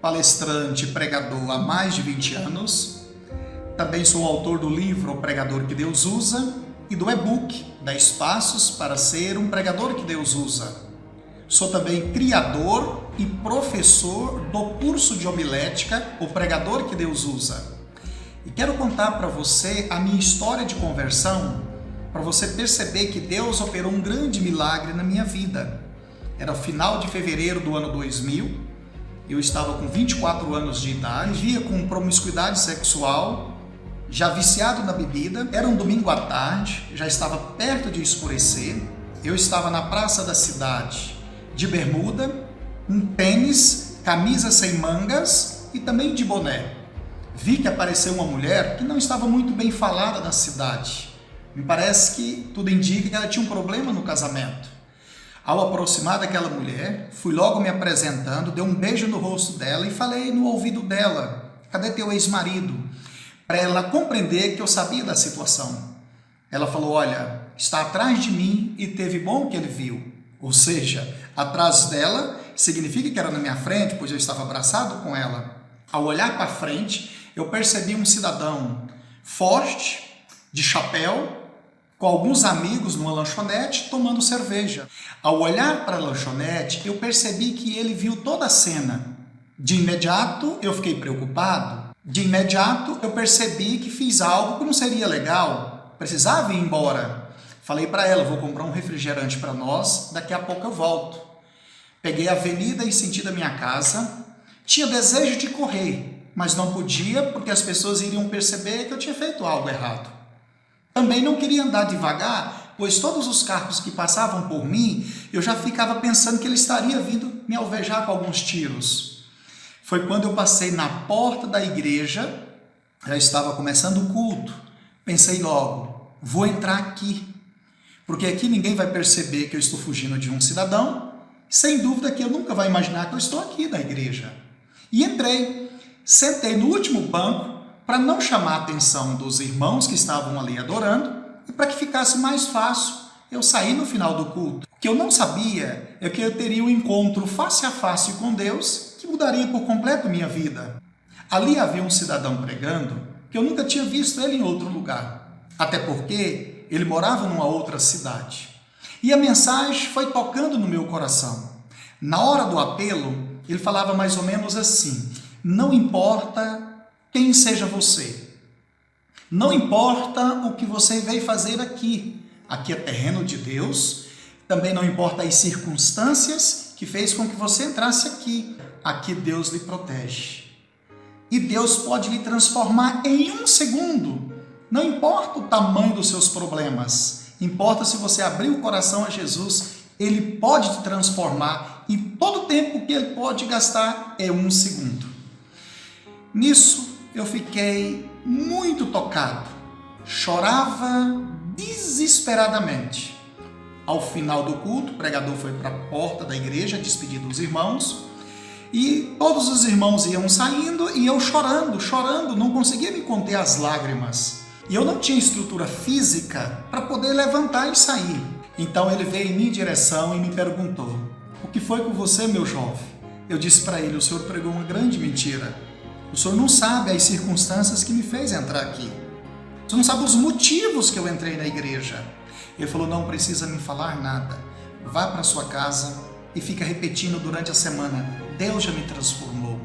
palestrante e pregador há mais de 20 anos. Também sou autor do livro O Pregador que Deus Usa e do e-book 10 Passos para Ser um Pregador que Deus Usa. Sou também criador e professor do curso de homilética O Pregador que Deus Usa. E quero contar para você a minha história de conversão, para você perceber que Deus operou um grande milagre na minha vida. Era final de fevereiro do ano 2000, eu estava com 24 anos de idade, vivia com promiscuidade sexual, já viciado na bebida. Era um domingo à tarde, já estava perto de escurecer. Eu estava na praça da cidade, de bermuda, um tênis, camisa sem mangas e também de boné. Vi que apareceu uma mulher que não estava muito bem falada na cidade. Me parece que tudo indica que ela tinha um problema no casamento. Ao aproximar daquela mulher, fui logo me apresentando, dei um beijo no rosto dela e falei no ouvido dela: "Cadê teu ex-marido?", para ela compreender que eu sabia da situação. Ela falou: "Olha, está atrás de mim e teve bom que ele viu." Ou seja, atrás dela significa que era na minha frente, pois eu estava abraçado com ela. Ao olhar para frente, eu percebi um cidadão forte, de chapéu, com alguns amigos numa lanchonete tomando cerveja. Ao olhar para a lanchonete, eu percebi que ele viu toda a cena. De imediato, eu fiquei preocupado. De imediato, eu percebi que fiz algo que não seria legal. Precisava ir embora. Falei para ela: "Vou comprar um refrigerante para nós, daqui a pouco eu volto." Peguei a avenida e senti da minha casa. Tinha desejo de correr, mas não podia porque as pessoas iriam perceber que eu tinha feito algo errado. Também não queria andar devagar, pois todos os carros que passavam por mim, eu já ficava pensando que ele estaria vindo me alvejar com alguns tiros. Foi quando eu passei na porta da igreja, já estava começando o culto. Pensei logo: vou entrar aqui, porque aqui ninguém vai perceber que eu estou fugindo de um cidadão. Sem dúvida que eu nunca vai imaginar que eu estou aqui na igreja. E entrei, sentei no último banco, para não chamar a atenção dos irmãos que estavam ali adorando e para que ficasse mais fácil eu sair no final do culto. O que eu não sabia é que eu teria um encontro face a face com Deus que mudaria por completo minha vida. Ali havia um cidadão pregando que eu nunca tinha visto ele em outro lugar, até porque ele morava numa outra cidade. E a mensagem foi tocando no meu coração. Na hora do apelo, ele falava mais ou menos assim: não importa quem seja você, não importa o que você veio fazer aqui. Aqui é terreno de Deus. Também não importa as circunstâncias que fez com que você entrasse aqui. Aqui Deus lhe protege. E Deus pode lhe transformar em um segundo. Não importa o tamanho dos seus problemas. Importa se você abrir o coração a Jesus. Ele pode te transformar. E todo o tempo que ele pode gastar é um segundo. Nisso, eu fiquei muito tocado, chorava desesperadamente. Ao final do culto, o pregador foi para a porta da igreja despedir dos irmãos e todos os irmãos iam saindo e eu chorando, não conseguia me conter as lágrimas. E eu não tinha estrutura física para poder levantar e sair. Então ele veio em minha direção e me perguntou: "O que foi com você, meu jovem?" Eu disse para ele: "O senhor pregou uma grande mentira. O senhor não sabe as circunstâncias que me fez entrar aqui. O senhor não sabe os motivos que eu entrei na igreja." Ele falou: "Não precisa me falar nada. Vá para sua casa e fica repetindo durante a semana: Deus já me transformou.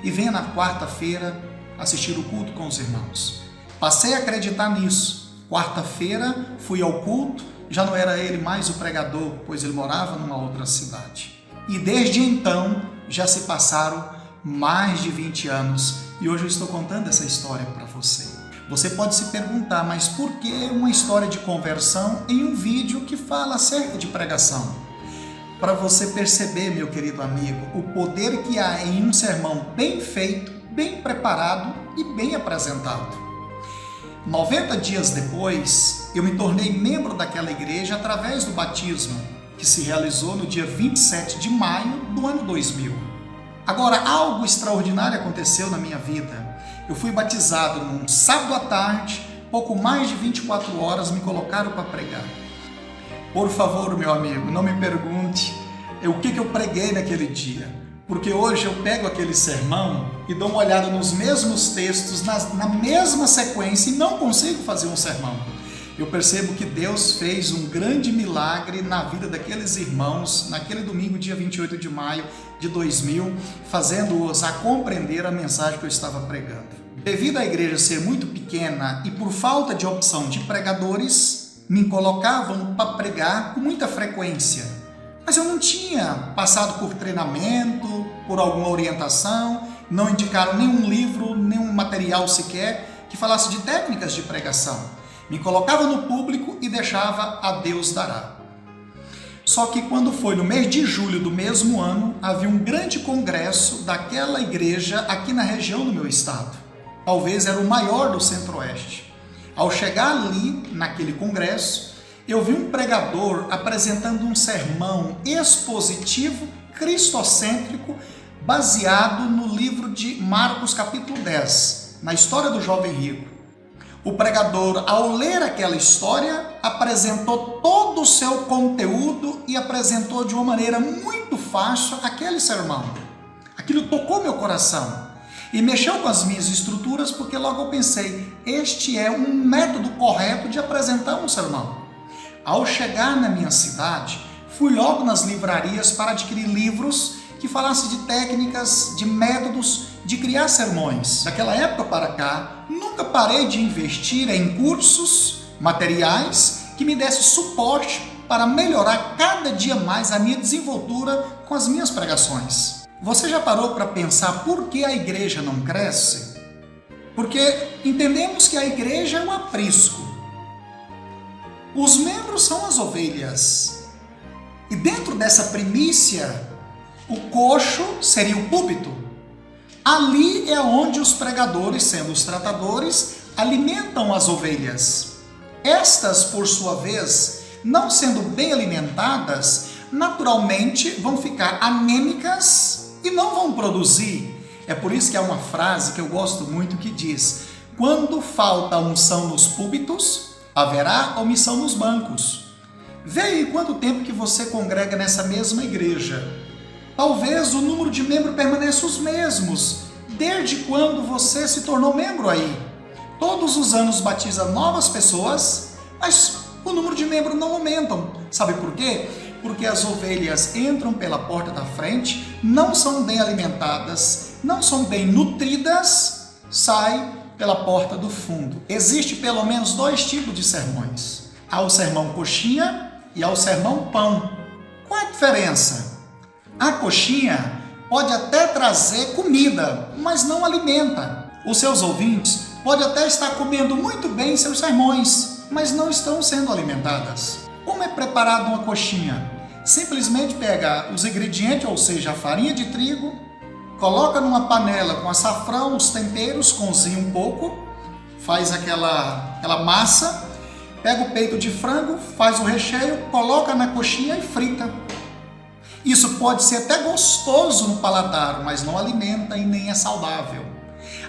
E venha na quarta-feira assistir o culto com os irmãos." Passei a acreditar nisso. Quarta-feira fui ao culto, já não era ele mais o pregador, pois ele morava numa outra cidade. E desde então já se passaram mais de 20 anos e hoje eu estou contando essa história para você. Você pode se perguntar: mas por que uma história de conversão em um vídeo que fala acerca de pregação? Para você perceber, meu querido amigo, o poder que há em um sermão bem feito, bem preparado e bem apresentado. 90 dias depois, eu me tornei membro daquela igreja através do batismo, que se realizou no dia 27 de maio do ano 2000. Agora, algo extraordinário aconteceu na minha vida. Eu fui batizado num sábado à tarde, pouco mais de 24 horas me colocaram para pregar. Por favor, meu amigo, não me pergunte o que eu preguei naquele dia, Porque hoje eu pego aquele sermão e dou uma olhada nos mesmos textos, na mesma sequência, e não consigo fazer um sermão. Eu percebo que Deus fez um grande milagre na vida daqueles irmãos, naquele domingo, dia 28 de maio de 2000, fazendo-os a compreender a mensagem que eu estava pregando. Devido à igreja ser muito pequena e por falta de opção de pregadores, me colocavam para pregar com muita frequência. Mas eu não tinha passado por treinamento, por alguma orientação, não indicaram nenhum livro, nenhum material sequer que falasse de técnicas de pregação. Me colocava no público e deixava a Deus dará. Só que quando foi no mês de julho do mesmo ano, havia um grande congresso daquela igreja aqui na região do meu estado. Talvez era o maior do Centro-Oeste. Ao chegar ali, naquele congresso, eu vi um pregador apresentando um sermão expositivo, cristocêntrico, baseado no livro de Marcos capítulo 10, na história do jovem rico. O pregador, ao ler aquela história, apresentou todo o seu conteúdo e apresentou de uma maneira muito fácil aquele sermão. Aquilo tocou meu coração e mexeu com as minhas estruturas, porque logo eu pensei, este é um método correto de apresentar um sermão. Ao chegar na minha cidade, fui logo nas livrarias para adquirir livros que falassem de técnicas, de métodos de criar sermões. Daquela época para cá, nunca parei de investir em cursos, materiais que me dessem suporte para melhorar cada dia mais a minha desenvoltura com as minhas pregações. Você já parou para pensar por que a igreja não cresce? Porque entendemos que a igreja é um aprisco. Os membros são as ovelhas. E dentro dessa primícia, o coxo seria o púlpito. Ali é onde os pregadores, sendo os tratadores, alimentam as ovelhas. Estas, por sua vez, não sendo bem alimentadas, naturalmente vão ficar anêmicas e não vão produzir. É por isso que há uma frase que eu gosto muito que diz: quando falta unção nos púlpitos, haverá omissão nos bancos. Vê aí quanto tempo que você congrega nessa mesma igreja. Talvez o número de membros permaneça os mesmos, desde quando você se tornou membro aí. Todos os anos batiza novas pessoas, mas o número de membros não aumentam. Sabe por quê? Porque as ovelhas entram pela porta da frente, não são bem alimentadas, não são bem nutridas, saem pela porta do fundo. Existe pelo menos 2 tipos de sermões. Há o sermão coxinha e há o sermão pão. Qual é a diferença? A coxinha pode até trazer comida, mas não alimenta. Os seus ouvintes podem até estar comendo muito bem seus sermões, mas não estão sendo alimentadas. Como é preparada uma coxinha? Simplesmente pega os ingredientes, ou seja, a farinha de trigo, coloca numa panela com açafrão, os temperos, cozinha um pouco, faz aquela massa, pega o peito de frango, faz o recheio, coloca na coxinha e frita. Isso pode ser até gostoso no paladar, mas não alimenta e nem é saudável.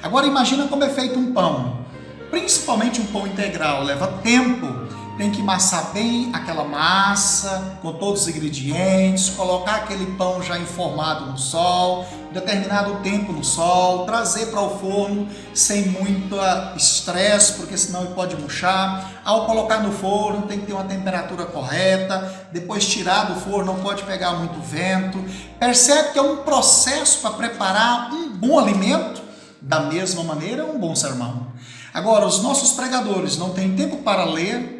Agora imagina como é feito um pão. Principalmente um pão integral, leva tempo. Tem que amassar bem aquela massa, com todos os ingredientes, colocar aquele pão já informado no sol, determinado tempo no sol, trazer para o forno sem muito estresse, porque senão ele pode murchar. Ao colocar no forno tem que ter uma temperatura correta, depois tirar do forno, não pode pegar muito vento. Percebe que é um processo para preparar um bom alimento, da mesma maneira um bom sermão. Agora, os nossos pregadores não têm tempo para ler,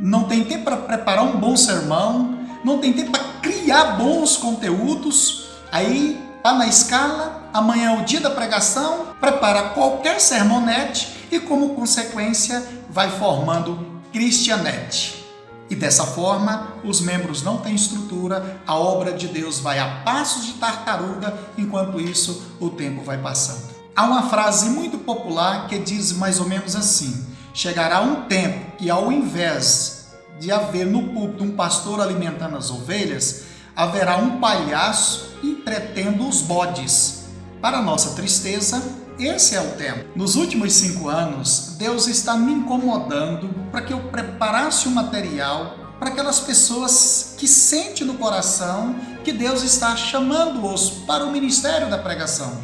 não tem tempo para preparar um bom sermão, não tem tempo para criar bons conteúdos, aí está na escala, amanhã é o dia da pregação, prepara qualquer sermonete e como consequência vai formando cristianete. E dessa forma, os membros não têm estrutura, a obra de Deus vai a passos de tartaruga, enquanto isso o tempo vai passando. Há uma frase muito popular que diz mais ou menos assim: chegará um tempo que, ao invés de haver no púlpito um pastor alimentando as ovelhas, haverá um palhaço entretendo os bodes. Para nossa tristeza, esse é o tempo. Nos últimos 5 anos, Deus está me incomodando para que eu preparasse um material para aquelas pessoas que sentem no coração que Deus está chamando-os para o ministério da pregação,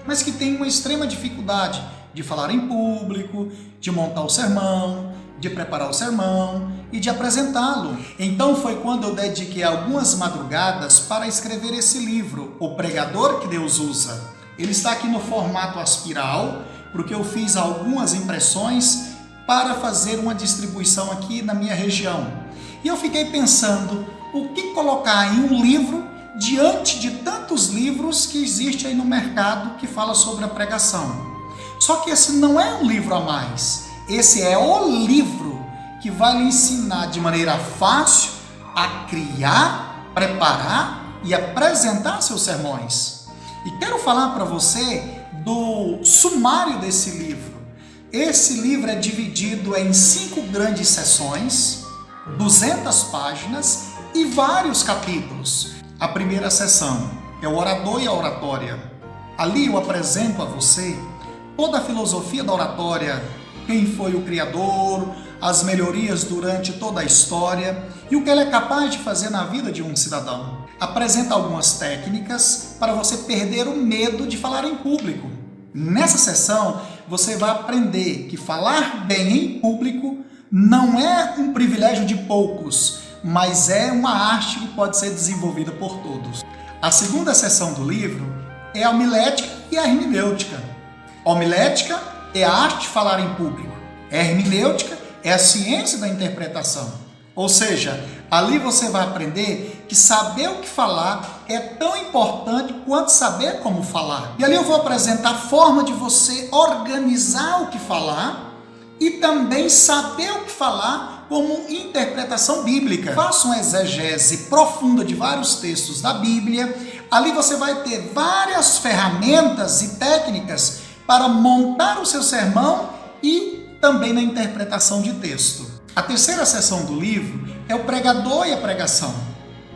mas que têm uma extrema dificuldade de falar em público, de montar o sermão, de preparar o sermão e de apresentá-lo. Então foi quando eu dediquei algumas madrugadas para escrever esse livro, O Pregador que Deus Usa. Ele está aqui no formato aspiral, porque eu fiz algumas impressões para fazer uma distribuição aqui na minha região. E eu fiquei pensando, o que colocar em um livro diante de tantos livros que existem aí no mercado que fala sobre a pregação? Só que esse não é um livro a mais. Esse é o livro que vai lhe ensinar de maneira fácil a criar, preparar e apresentar seus sermões. E quero falar para você do sumário desse livro. Esse livro é dividido em 5 grandes seções, 200 páginas e vários capítulos. A primeira seção é o orador e a oratória. Ali eu apresento a você toda a filosofia da oratória, quem foi o criador, as melhorias durante toda a história e o que ele é capaz de fazer na vida de um cidadão. Apresenta algumas técnicas para você perder o medo de falar em público. Nessa sessão, você vai aprender que falar bem em público não é um privilégio de poucos, mas é uma arte que pode ser desenvolvida por todos. A segunda seção do livro é a homilética e a hermenêutica. A homilética é a arte de falar em público. A hermenêutica é a ciência da interpretação. Ou seja, ali você vai aprender que saber o que falar é tão importante quanto saber como falar. E ali eu vou apresentar a forma de você organizar o que falar e também saber o que falar como interpretação bíblica. Faça uma exegese profunda de vários textos da Bíblia. Ali você vai ter várias ferramentas e técnicas para montar o seu sermão e também na interpretação de texto. A terceira seção do livro é o pregador e a pregação.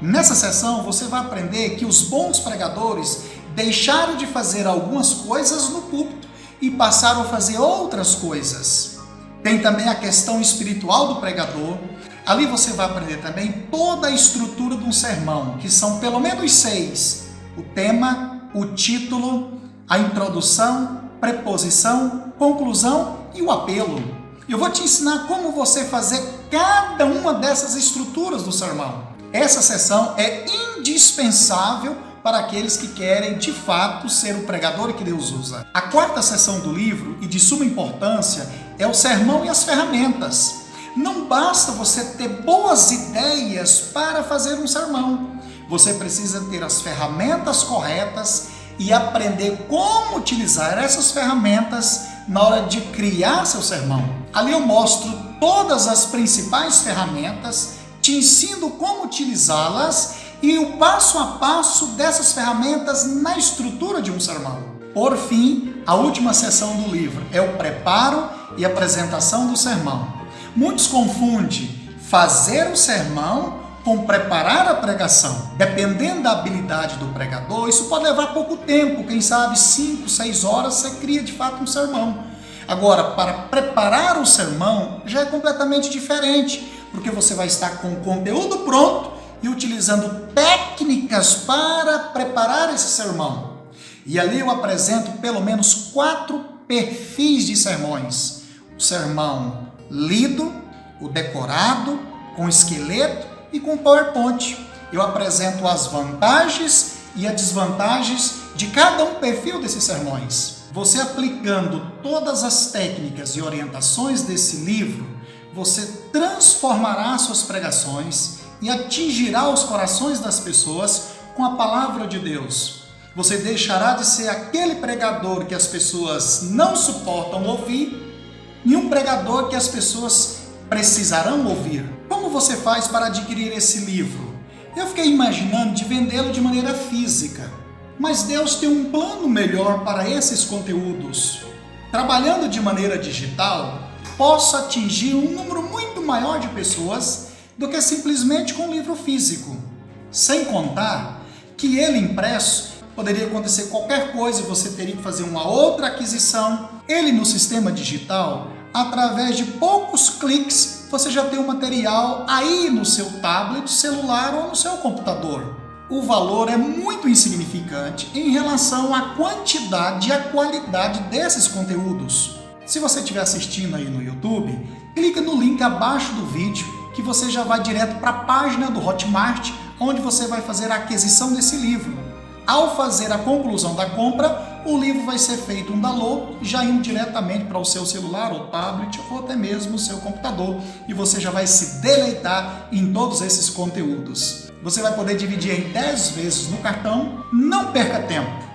Nessa seção você vai aprender que os bons pregadores deixaram de fazer algumas coisas no púlpito e passaram a fazer outras coisas. Tem também a questão espiritual do pregador. Ali você vai aprender também toda a estrutura de um sermão, que são pelo menos 6. O tema, o título, a introdução, preposição, conclusão e o apelo. Eu vou te ensinar como você fazer cada uma dessas estruturas do sermão. Essa sessão é indispensável para aqueles que querem de fato ser o pregador que Deus usa. A quarta sessão do livro, e de suma importância, é o sermão e as ferramentas. Não basta você ter boas ideias para fazer um sermão. Você precisa ter as ferramentas corretas e aprender como utilizar essas ferramentas na hora de criar seu sermão. Ali eu mostro todas as principais ferramentas, te ensino como utilizá-las e o passo a passo dessas ferramentas na estrutura de um sermão. Por fim, a última seção do livro é o preparo e apresentação do sermão. Muitos confundem fazer o sermão com preparar a pregação. Dependendo da habilidade do pregador, isso pode levar pouco tempo, quem sabe 5, 6 horas você cria de fato um sermão. Agora, para preparar o sermão já é completamente diferente, porque você vai estar com o conteúdo pronto e utilizando técnicas para preparar esse sermão. E ali eu apresento pelo menos 4 perfis de sermões. O sermão lido, o decorado, com esqueleto e com PowerPoint. Eu apresento as vantagens e as desvantagens de cada um perfil desses sermões. Você aplicando todas as técnicas e orientações desse livro, você transformará suas pregações e atingirá os corações das pessoas com a palavra de Deus. Você deixará de ser aquele pregador que as pessoas não suportam ouvir e um pregador que as pessoas precisarão ouvir. Como você faz para adquirir esse livro? Eu fiquei imaginando de vendê-lo de maneira física, mas Deus tem um plano melhor para esses conteúdos. Trabalhando de maneira digital, posso atingir um número muito maior de pessoas do que simplesmente com um livro físico. Sem contar que ele impresso poderia acontecer qualquer coisa e você teria que fazer uma outra aquisição. Ele no sistema digital, através de poucos cliques, você já tem o material aí no seu tablet, celular ou no seu computador. O valor é muito insignificante em relação à quantidade e à qualidade desses conteúdos. Se você estiver assistindo aí no YouTube, clica no link abaixo do vídeo que você já vai direto para a página do Hotmart, onde você vai fazer a aquisição desse livro. Ao fazer a conclusão da compra, o livro vai ser feito um download, já indo diretamente para o seu celular ou tablet ou até mesmo o seu computador, e você já vai se deleitar em todos esses conteúdos. Você vai poder dividir em 10 vezes no cartão. Não perca tempo!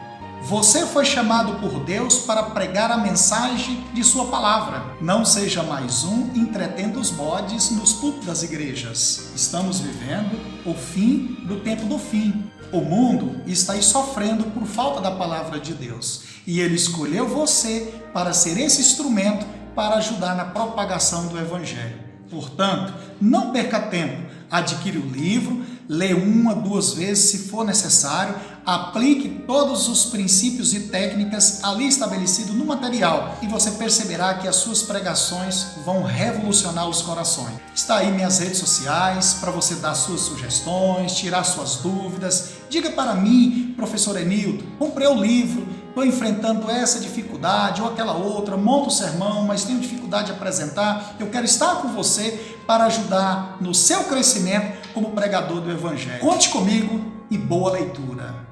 Você foi chamado por Deus para pregar a mensagem de sua palavra. Não seja mais um entretendo os bodes nos púlpitos das igrejas. Estamos vivendo o fim do tempo do fim. O mundo está aí sofrendo por falta da palavra de Deus. E Ele escolheu você para ser esse instrumento para ajudar na propagação do Evangelho. Portanto, não perca tempo. Adquire o livro, lê 1 a 2 vezes se for necessário, aplique todos os princípios e técnicas ali estabelecidos no material e você perceberá que as suas pregações vão revolucionar os corações. Está aí minhas redes sociais para você dar suas sugestões, tirar suas dúvidas. Diga para mim, professor Enildo, comprei o livro, estou enfrentando essa dificuldade ou aquela outra, monto o sermão, mas tenho dificuldade de apresentar. Eu quero estar com você para ajudar no seu crescimento como pregador do Evangelho. Conte comigo e boa leitura!